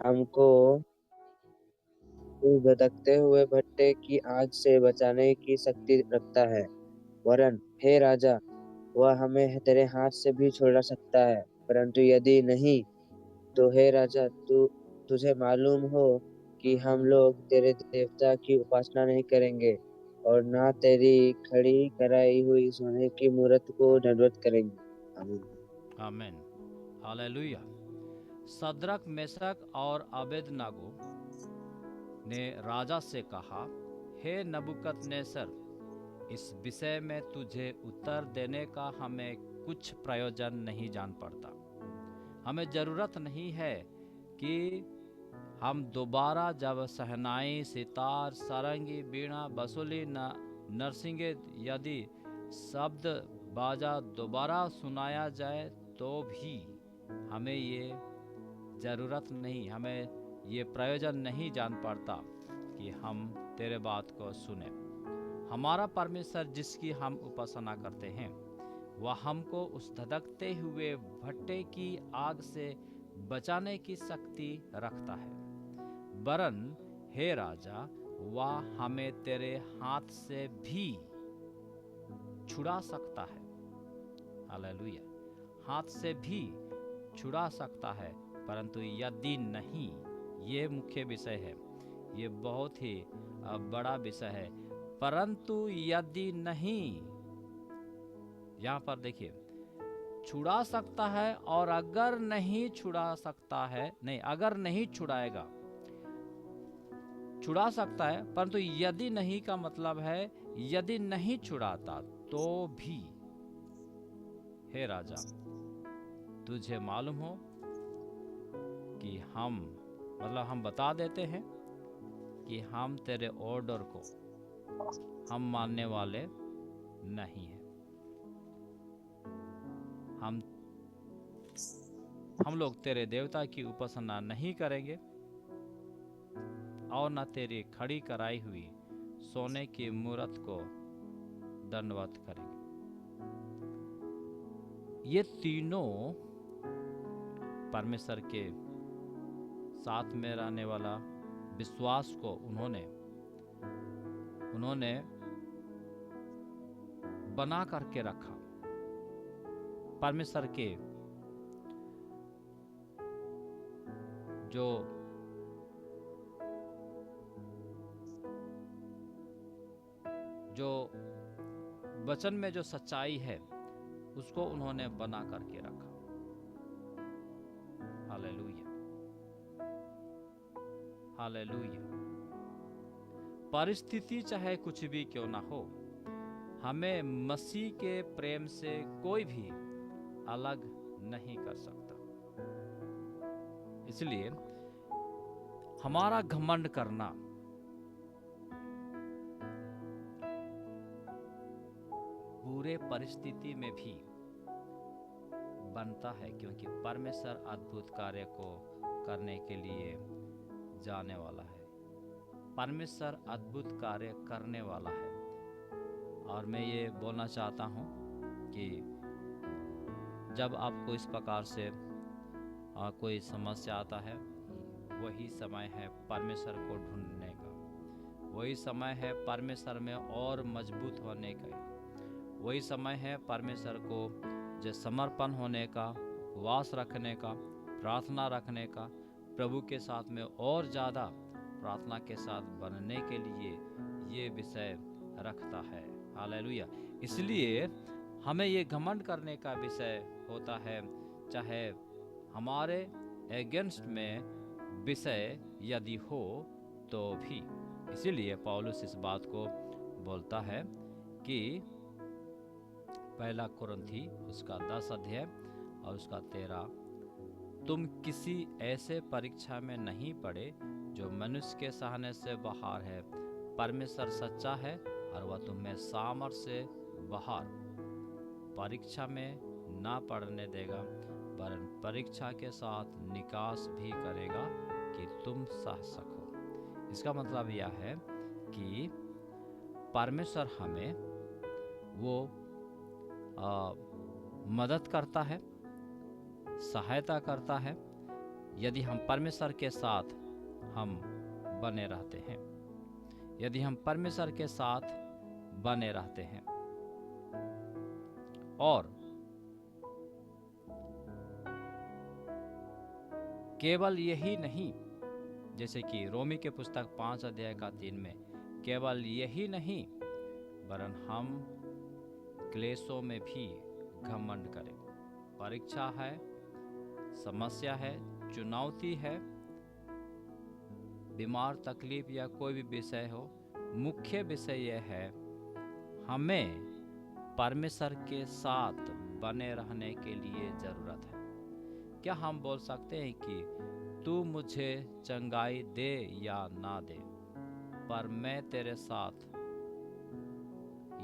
हमको उस भटकते हुए भट्टे की आग से बचाने की शक्ति रखता है। वरन हे राजा, वह हमें तेरे हाथ से भी छुड़ा सकता है। परंतु यदि नहीं, तो हे राजा, तुझे मालूम हो कि हम लोग तेरे देवता की उपासना नहीं करेंगे और ना तेरी खड़ी कराई हुई सोने की मूर्त को दंडवत करेंगे। आमीन। आमेन। हालेलुया। सद्रक, मेशक और अबेदनगो ने राजा से कहा, हे नबूकदनेस्सर, इस विषय में तुझे उत्तर देने का हमें कुछ प्रयोजन नहीं जान पड़ता। हमें जरूरत नहीं है कि हम दोबारा जब शहनाई, सितार, सारंगी, बीणा, बसुली, नरसिंगे यदि शब्द बाजा दोबारा सुनाया जाए तो भी हमें ये ज़रूरत नहीं, हमें ये प्रयोजन नहीं जान पड़ता कि हम तेरे बात को सुने। हमारा परमेश्वर जिसकी हम उपासना करते हैं वह हमको उस धधकते हुए भट्टे की आग से बचाने की शक्ति रखता है। वरन हे राजा, वह हमें तेरे हाथ से भी छुड़ा सकता है। हालेलुया। हाथ से भी छुड़ा सकता है, परंतु यदि नहीं, ये मुख्य विषय है, ये बहुत ही बड़ा विषय है। परंतु यदि नहीं, यहाँ पर देखिए, छुड़ा सकता है और अगर नहीं छुड़ा सकता है, नहीं, अगर नहीं छुड़ाएगा, छुड़ा सकता है, परंतु यदि नहीं का मतलब है यदि नहीं छुड़ाता तो भी हे राजा, तुझे मालूम हो कि हम बता देते हैं कि हम तेरे ऑर्डर को हम मानने वाले नहीं हैं। हम लोग तेरे देवता की उपासना नहीं करेंगे और न तेरी खड़ी कराई हुई सोने की मूर्त को दंडवत करेंगे। ये तीनों परमेश्वर के साथ में रहने वाला विश्वास को उन्होंने बना करके रखा। परमेश्वर के जो वचन में जो सच्चाई है उसको उन्होंने बना करके रखा। Hallelujah, hallelujah. परिस्थिति चाहे कुछ भी क्यों ना हो, हमें मसीह के प्रेम से कोई भी अलग नहीं कर सकता। इसलिए हमारा घमंड करना बुरे परिस्थिति में भी बनता है, क्योंकि परमेश्वर अद्भुत कार्य को करने के लिए जाने वाला है। परमेश्वर अद्भुत कार्य करने वाला है। और मैं ये बोलना चाहता हूँ कि जब आपको इस प्रकार से कोई समस्या आता है, वही समय है परमेश्वर को ढूंढने का, वही समय है परमेश्वर में और मजबूत होने का, वही समय है परमेश्वर को जो समर्पण होने का, उपवास रखने का, प्रार्थना रखने का, प्रभु के साथ में और ज़्यादा प्रार्थना के साथ बनने के लिए ये विषय रखता है। हालेलुया। इसलिए हमें ये घमंड करने का विषय होता है, चाहे हमारे अगेंस्ट में विषय यदि हो तो भी। इसीलिए पौलुस इस बात को बोलता है कि पहला कुरिन्थी उसका 10 अध्याय और उसका 13, तुम किसी ऐसे परीक्षा में नहीं पड़े जो मनुष्य के सहने से बाहर है। परमेश्वर सच्चा है और वह तुम्हें सामर्थ्य से बाहर परीक्षा में ना पड़ने देगा, वरन परीक्षा के साथ निकास भी करेगा कि तुम सह सको। इसका मतलब यह है कि परमेश्वर हमें वो मदद करता है, सहायता करता है, यदि हम परमेश्वर के साथ हम बने रहते हैं, यदि हम परमेश्वर के साथ बने रहते हैं और केवल यही नहीं, जैसे कि रोमी के पुस्तक 5 अध्याय का 3 में, केवल यही नहीं वरन हम क्लेशों में भी घमंड करें। परीक्षा है, समस्या है, चुनौती है, बीमार, तकलीफ या कोई भी विषय हो, मुख्य विषय यह है हमें परमेश्वर के साथ बने रहने के लिए जरूरत है। क्या हम बोल सकते हैं कि तू मुझे चंगाई दे या ना दे, पर मैं तेरे साथ,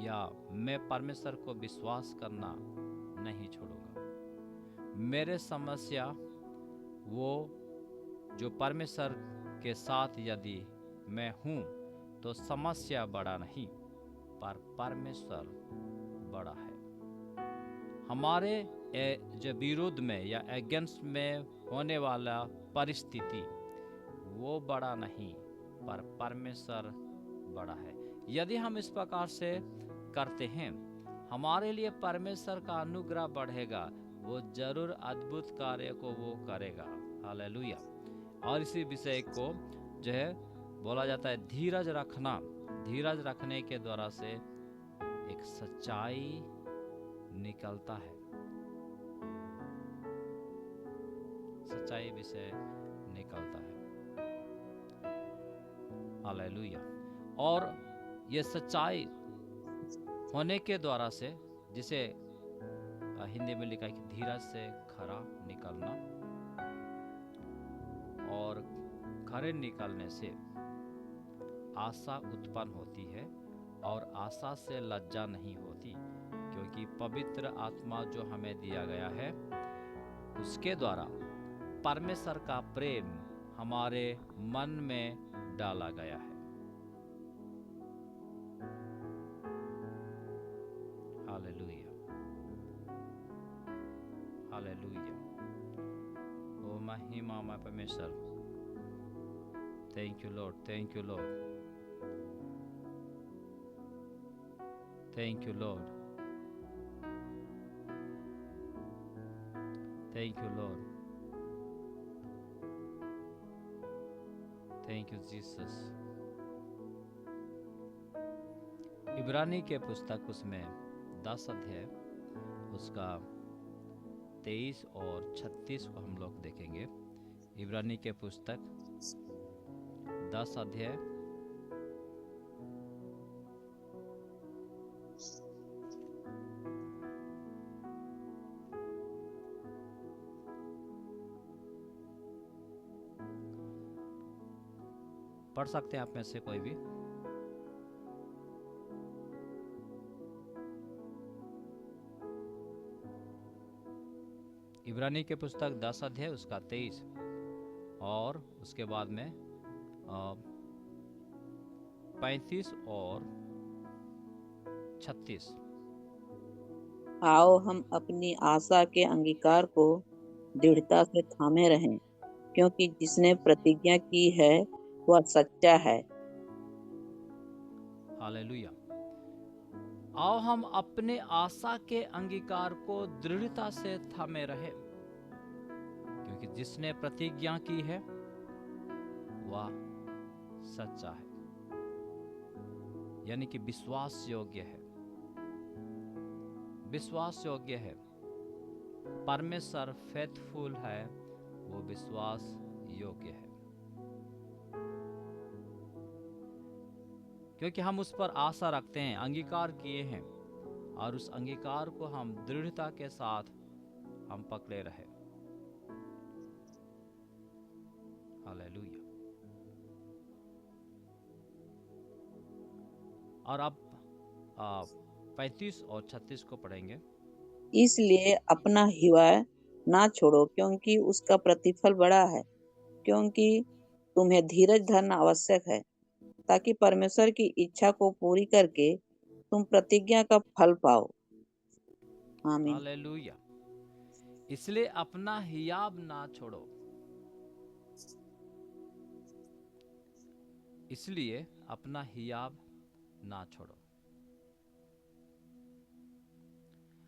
या मैं परमेश्वर को विश्वास करना नहीं छोड़ूंगा। मेरे समस्या वो जो परमेश्वर के साथ यदि मैं हूँ तो समस्या बड़ा नहीं, पर परमेश्वर बड़ा है। हमारे जो विरोध में या अगेंस्ट में होने वाला परिस्थिति वो बड़ा नहीं, पर परमेश्वर बड़ा है। यदि हम इस प्रकार से करते हैं, हमारे लिए परमेश्वर का अनुग्रह बढ़ेगा, वो जरूर अद्भुत कार्य को वो करेगा। हालेलुया। और इसी विषय को जो है बोला जाता है धीरज रखना। धीरज रखने के द्वारा से एक सच्चाई निकलता है, सच्चाई विषय निकलता है। हालेलुया। और ये सच्चाई होने के द्वारा से, जिसे हिंदी में लिखा है कि धीरज से खरा निकलना, और खरे निकलने से आशा उत्पन्न होती है, और आशा से लज्जा नहीं होती, क्योंकि पवित्र आत्मा जो हमें दिया गया है उसके द्वारा परमेश्वर का प्रेम हमारे मन में डाला गया है। Hallelujah, hallelujah. ओ महिमा मैं परमेश्वर, thank you Lord, thank you Lord, thank you Lord, thank you Lord, thank you Jesus. इब्रानी के पुस्तक उसमें 10 अध्याय उसका 23 और 36 को हम लोग देखेंगे। इब्रानी के पुस्तक 10 अध्याय पढ़ सकते हैं आप में से कोई भी? इब्रानी के पुस्तक 10 अध्याय उसका 23 और उसके बाद में 35 और 36। आओ हम अपनी आशा के अंगीकार को दृढ़ता से थामे रहें, क्योंकि जिसने प्रतिज्ञा की है वह सच्चा है। हालेलुया। आओ हम अपने आशा के अंगीकार को दृढ़ता से थामे रहे, क्योंकि जिसने प्रतिज्ञा की है वह सच्चा है, यानी कि विश्वास योग्य है, विश्वास योग्य है। परमेश्वर फेथफुल है, वो विश्वास योग्य है, क्योंकि हम उस पर आशा रखते हैं, अंगीकार किए हैं, और उस अंगीकार को हम दृढ़ता के साथ हम पकड़े रहे। हालेलुया। और अब 35 और 36 को पढ़ेंगे। इसलिए अपना हिवाय ना छोड़ो, क्योंकि उसका प्रतिफल बड़ा है। क्योंकि तुम्हें धीरज धरना आवश्यक है, ताकि परमेश्वर की इच्छा को पूरी करके तुम प्रतिज्ञा का फल पाओ। आमीन। हालेलुया। इसलिए अपना हियाब ना छोड़ो, इसलिए अपना हियाब ना छोड़ो।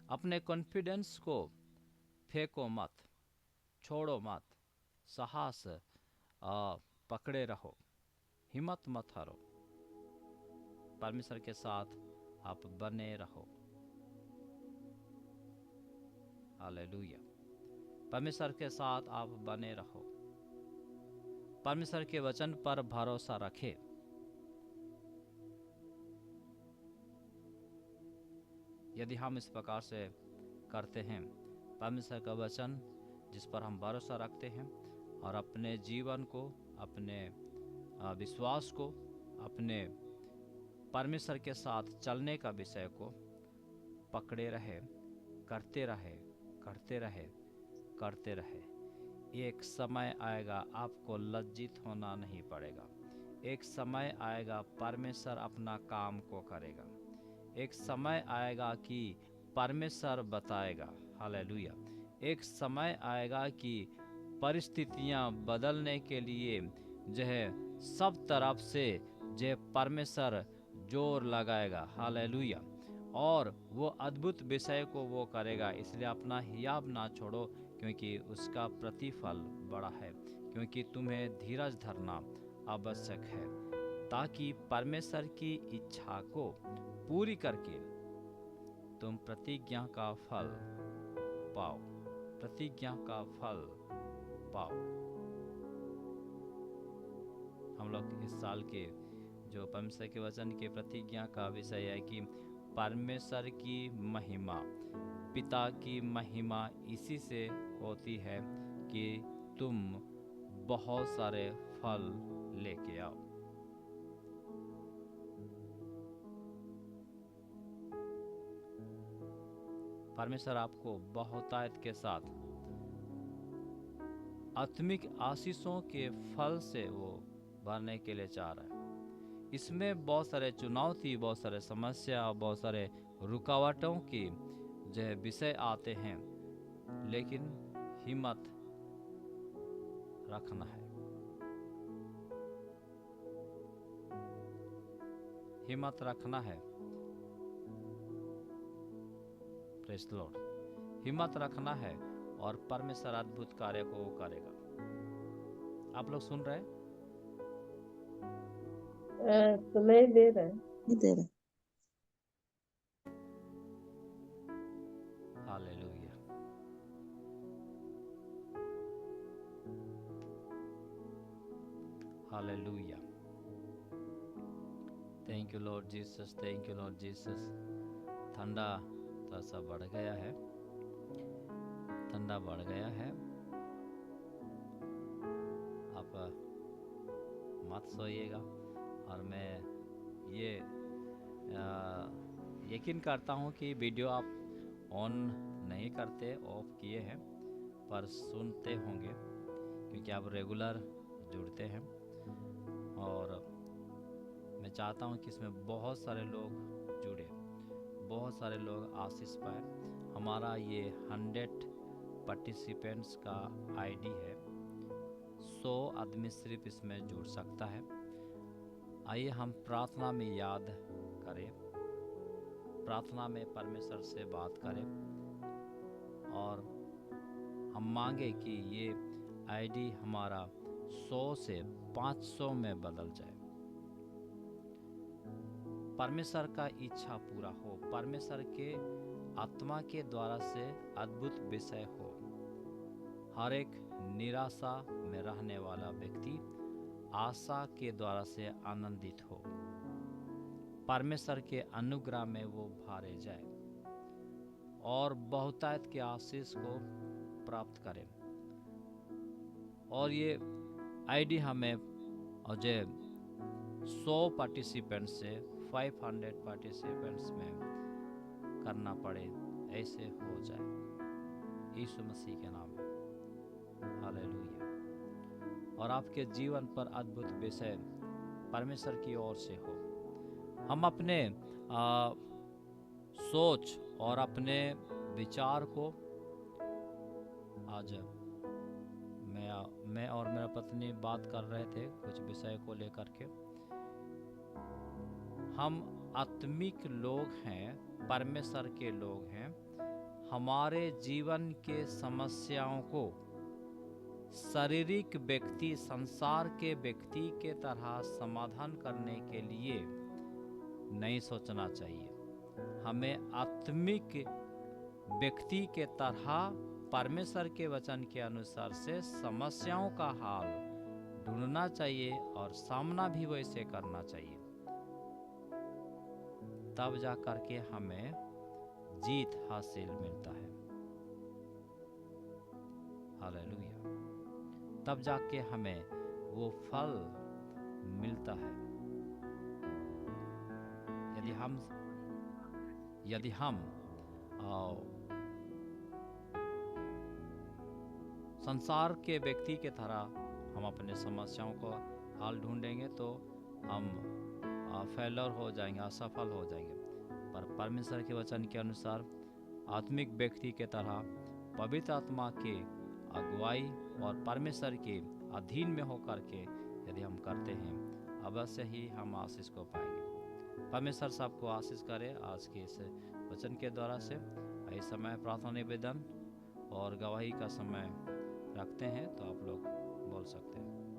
अपने कॉन्फिडेंस को फेंको मत, छोड़ो मत, साहस पकड़े रहो, हिम्मत मत हारो। परमेश्वर के साथ आप बने रहो। हालेलुया। परमेश्वर के साथ आप बने रहो। परमेश्वर के वचन पर भरोसा रखें। यदि हम इस प्रकार से करते हैं, परमेश्वर का वचन जिस पर हम भरोसा रखते हैं और अपने जीवन को, अपने विश्वास को, अपने परमेश्वर के साथ चलने का विषय को पकड़े रहे, करते रहे, करते रहे, करते रहे, एक समय आएगा आपको लज्जित होना नहीं पड़ेगा। एक समय आएगा परमेश्वर अपना काम को करेगा। एक समय आएगा कि परमेश्वर बताएगा। हालेलुया। एक समय आएगा कि परिस्थितियां बदलने के लिए जो है सब तरफ से जो परमेश्वर जोर लगाएगा। हालेलुया। और वो अद्भुत विषय को वो करेगा। इसलिए अपना हियाब ना छोड़ो, क्योंकि उसका प्रतिफल बड़ा है। क्योंकि तुम्हें धीरज धरना आवश्यक है, ताकि परमेश्वर की इच्छा को पूरी करके तुम प्रतिज्ञा का फल पाओ। प्रतिज्ञा का फल पाओ। हम लोग इस साल के जो परमेश्वर के वचन के प्रतिज्ञा का विषय है कि परमेश्वर की महिमा, पिता की महिमा इसी से होती है कि तुम बहुत सारे फल लेके आओ। परमेश्वर आपको बहुतायत के साथ आत्मिक आशीषों के फल से वो भरने के लिए चाह रहा है। इसमें बहुत सारे चुनौती, बहुत सारे समस्या, बहुत सारे रुकावटों की जो है विषय आते हैं, लेकिन हिम्मत रखना है। हिम्मत रखना है। Praise the Lord. हिम्मत रखना है और परमेश्वर अद्भुत कार्य को करेगा। आप लोग सुन रहे हैं? सुनाई दे रहा है। नहीं दे रहा। Hallelujah. Hallelujah. Thank you Lord Jesus, thank you Lord Jesus. ठंडा थोड़ा सा बढ़ गया है, ठंडा बढ़ गया है। आप मत सोइएगा। और मैं ये यकीन करता हूँ कि वीडियो आप ऑन नहीं करते, ऑफ किए हैं, पर सुनते होंगे, क्योंकि आप रेगुलर जुड़ते हैं। और मैं चाहता हूँ कि इसमें बहुत सारे लोग जुड़े, बहुत सारे लोग आशीष पाए। हमारा ये 100 पार्टिसिपेंट्स का आईडी है। 100 आदमी सिर्फ इसमें जुड़ सकता है। आइए हम प्रार्थना में याद करें, प्रार्थना में परमेश्वर से बात करें और हम मांगे कि ये आईडी हमारा 100 से 500 में बदल जाए। परमेश्वर का इच्छा पूरा हो, परमेश्वर के आत्मा के द्वारा से अद्भुत विषय हो। हर एक निराशा में रहने वाला व्यक्ति आशा के द्वारा से आनंदित हो, परमेश्वर के अनुग्रह में वो भरे जाए और बहुतायत के आशीष को प्राप्त करें। और ये आईडी हमें और जो 100 पार्टिसिपेंट से 500 पार्टिसिपेंट्स में करना पड़े, ऐसे हो जाए यीशु मसीह के नाम में। हालेलुया। और आपके जीवन पर अद्भुत विषय परमेश्वर की ओर से हो। हम अपने सोच और अपने विचार को, आज मैं और मेरा पत्नी बात कर रहे थे कुछ विषय को लेकर के, हम आत्मिक लोग हैं, परमेश्वर के लोग हैं। हमारे जीवन के समस्याओं को शारीरिक व्यक्ति, संसार के व्यक्ति के तरह समाधान करने के लिए नहीं सोचना चाहिए। हमें आत्मिक व्यक्ति के तरह परमेश्वर के वचन के अनुसार से समस्याओं का हाल ढूंढना चाहिए और सामना भी वैसे करना चाहिए। तब जा करके हमें जीत हासिल मिलता है। हालेलुया। तब जाके हमें वो फल मिलता है। यदि हम संसार के व्यक्ति के तरह हम अपने समस्याओं को हल ढूंढेंगे तो हम फेलर हो जाएंगे, असफल हो जाएंगे। पर परमेश्वर के वचन के अनुसार आत्मिक व्यक्ति के तरह पवित्र आत्मा के अगुवाई और परमेश्वर के अधीन में होकर के यदि हम करते हैं, अवश्य ही हम आशीष को पाएंगे। परमेश्वर सबको आशीष करे। आज के इस वचन के द्वारा से इस समय प्रार्थना निवेदन और गवाही का समय रखते हैं, तो आप लोग बोल सकते हैं।